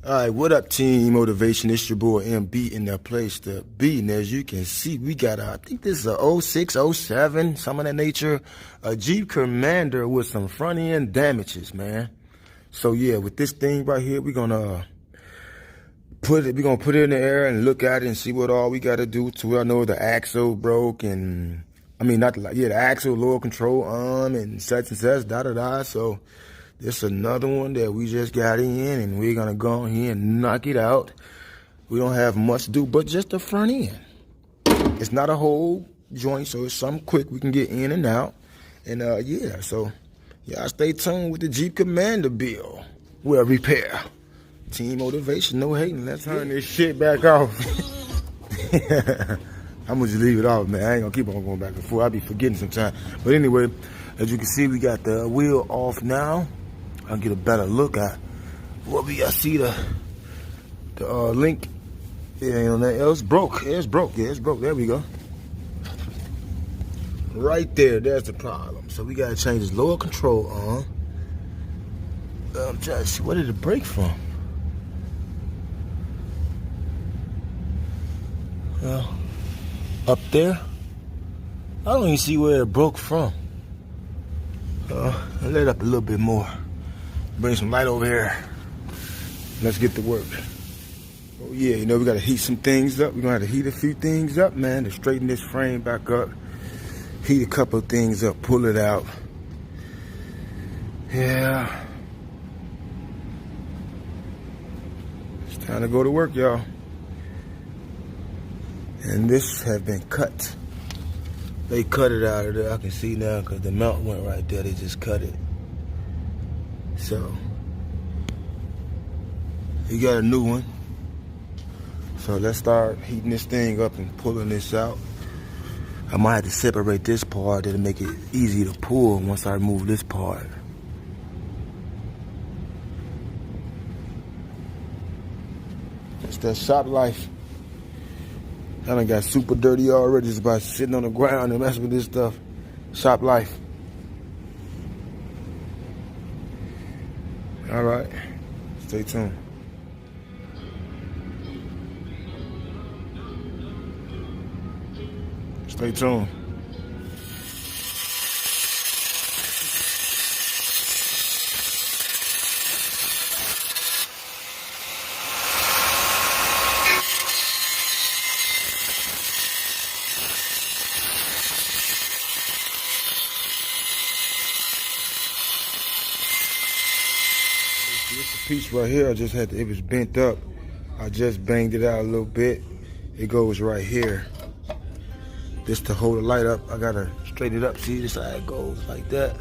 All right, what up, Team Motivation? It's your boy MB in the place to be. And as you can see, we got I think this is a 06, 07, some of that nature, a Jeep Commander with some front end damages, man. So yeah, with this thing right here, we're gonna put it in the air and look at it and see what all we gotta do to. I know the axle broke, and I mean the axle, lower control arm, and such, da. So this is another one that we just got in, and we're gonna go in here and knock it out. We don't have much to do but just the front end. It's not a whole joint, so it's something quick we can get in and out. And yeah, so y'all stay tuned with the Jeep Commander bill. Well, repair. Team Motivation, no hating. Let's turn this shit back off. I'm gonna just leave it off, man. I ain't gonna keep on going back and forth. I'll be forgetting sometimes. But anyway, as you can see, we got the wheel off now. I'll get a better look at what we got. See the link. Yeah, it's broke. Yeah, it's broke. Yeah, it's broke. There we go. Right there. There's the problem. So we gotta change this lower control arm. I'm trying to see, where did it break from? Well, up there. I don't even see where it broke from. I'll let it up a little bit more. Bring some light over here. Let's get to work. Oh yeah, you know, we gotta heat some things up. We're gonna have to heat a few things up, man, to straighten this frame back up. Heat a couple of things up, pull it out. Yeah. It's time to go to work, y'all. And this has been cut. They cut it out of there. I can see now because the mount went right there. They just cut it. So, you got a new one. So let's start heating this thing up and pulling this out. I might have to separate this part to make it easy to pull once I remove this part. It's that shop life. I done got super dirty already just by sitting on the ground and messing with this stuff. Shop life. All right, stay tuned. Stay tuned. This piece right here, it was bent up. I just banged it out a little bit. It goes right here. This to hold the light up, I gotta straighten it up. See, this how it goes, like that.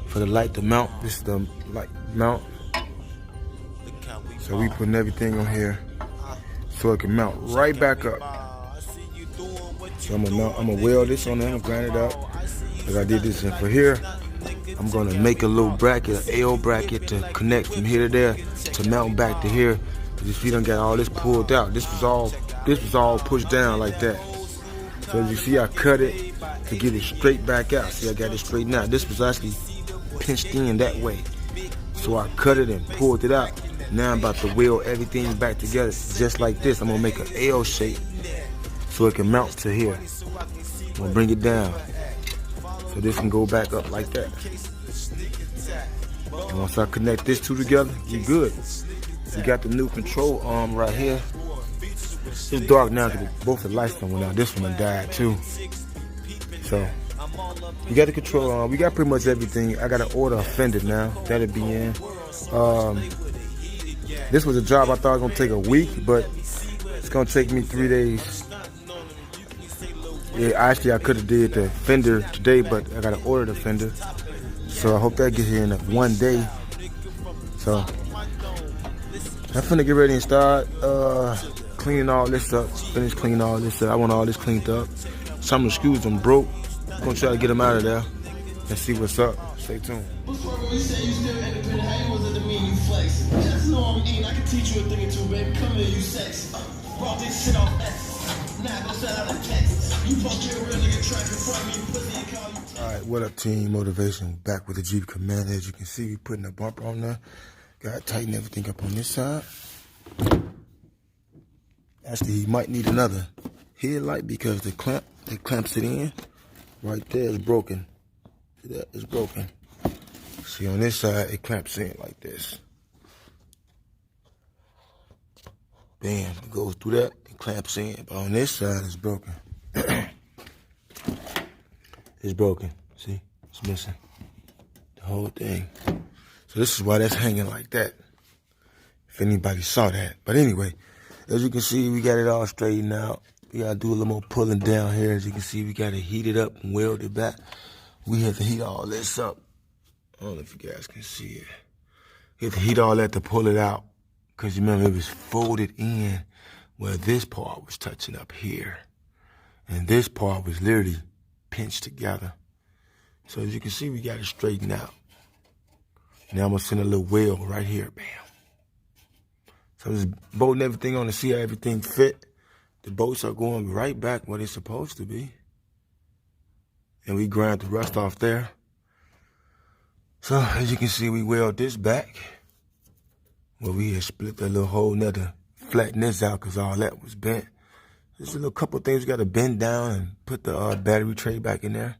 For the light to mount, this is the light mount. So we putting everything on here so it can mount right back up. So I'm gonna weld this on there, I'm gonna grind it up. Like I did this, and for here, I'm gonna make a little bracket, an L bracket to connect from here to there to mount back to here. You see, done got all this pulled out. This was all pushed down like that. So as you see, I cut it to get it straight back out. See, I got it straightened out. This was actually pinched in that way. So I cut it and pulled it out. Now I'm about to weld everything back together just like this. I'm gonna make an L shape so it can mount to here. I'm gonna bring it down so this can go back up like that. And once I connect this two together, you're good. You got the new control arm right here. It's dark now because both the lights done went out. This one died too. So, you got the control arm. We got pretty much everything. I got to order a fender now. That'll be in. This was a job I thought it was going to take a week, but it's going to take me 3 days. Yeah, actually I could have did the fender today, but I got to order the fender. So I hope that gets here in 1 day. So, I'm finna get ready and start cleaning all this up. Finish cleaning all this up. I want all this cleaned up. Some of the screws them broke. I'm gonna try to get them out of there and see what's up. Stay tuned. Alright, what up, Team Motivation? Back with the Jeep Commander. As you can see, we putting a bumper on there. Gotta tighten everything up on this side. Actually, you might need another headlight because the clamp that clamps it in right there is broken. See that? It's broken. See, on this side, it clamps in like this. Bam, it goes through that, it clamps in. But on this side, it's broken. It's broken. See, it's missing the whole thing. So this is why that's hanging like that, if anybody saw that. But anyway, as you can see, we got it all straightened out. We gotta do a little more pulling down here. As you can see, we gotta heat it up and weld it back. We have to heat all this up. I don't know if you guys can see it. You have to heat all that to pull it out. Because you remember, it was folded in where this part was touching up here. And this part was literally pinched together. So as you can see, we got it straightened out. Now I'm going to send a little weld right here. Bam. So I'm just bolting everything on to see how everything fit. The bolts are going right back where they're supposed to be. And we grind the rust off there. So as you can see, we weld this back. Well, we had split that little hole now to flatten this out because all that was bent. There's a little couple things we got to bend down and put the battery tray back in there.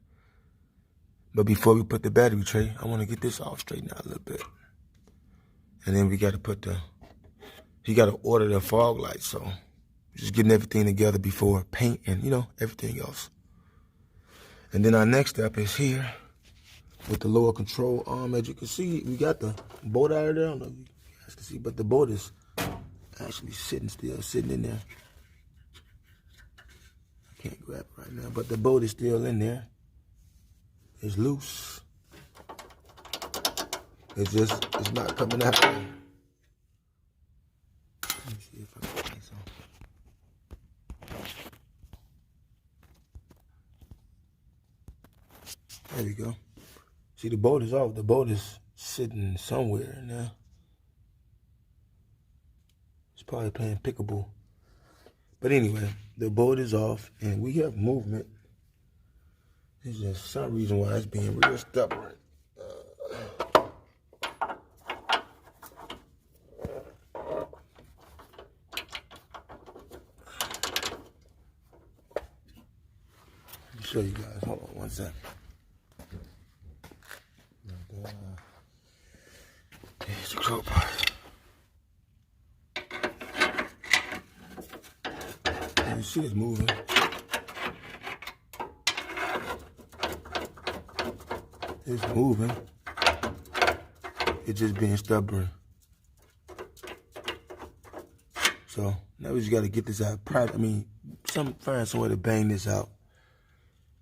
But before we put the battery tray, I want to get this all straightened out a little bit. And then we got to put you got to order the fog lights. So just getting everything together before paint and, you know, everything else. And then our next step is here with the lower control arm. As you can see, we got the bolt out of there. I don't know if you guys can see, but the bolt is actually sitting in there. I can't grab it right now, but the bolt is still in there. It's loose. It's not coming out. Let me see if I can get this on. There we go. See, the bolt is off. The bolt is sitting somewhere now. It's probably playing pickable. But anyway, the bolt is off and we have movement. There's just some reason why it's being real stubborn. Let me show you guys. Hold on one second. There's the crowbar. You see it's moving. It's moving. It's just being stubborn. So now we just got to get this out. Find some way to bang this out.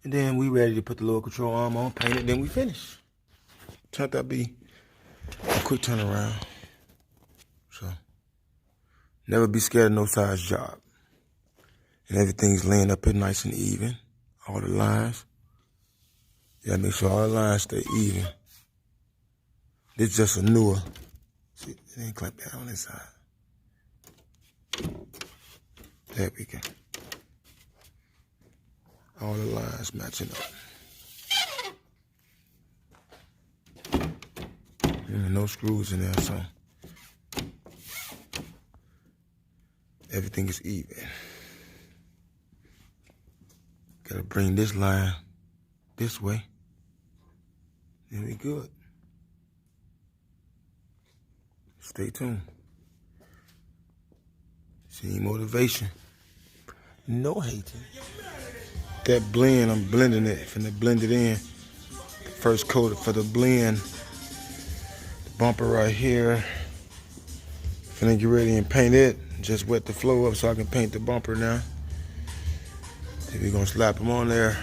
And then we ready to put the lower control arm on, paint it, then we finish. Turned out to be a quick turnaround. So never be scared of no size job. And everything's laying up here nice and even. All the lines. You gotta make sure all the lines stay even. This is just a newer. See, it ain't clamped down on this side. There we go. All the lines matching up. And no screws in there, so everything is even. Gotta bring this line this way. Then we good. Stay tuned. See motivation. No hating. That blend, I'm blending it. Finna blend it in. First coat for the blend. The bumper right here. Finna get ready and paint it. Just wet the floor up so I can paint the bumper now. Then we're gonna slap them on there.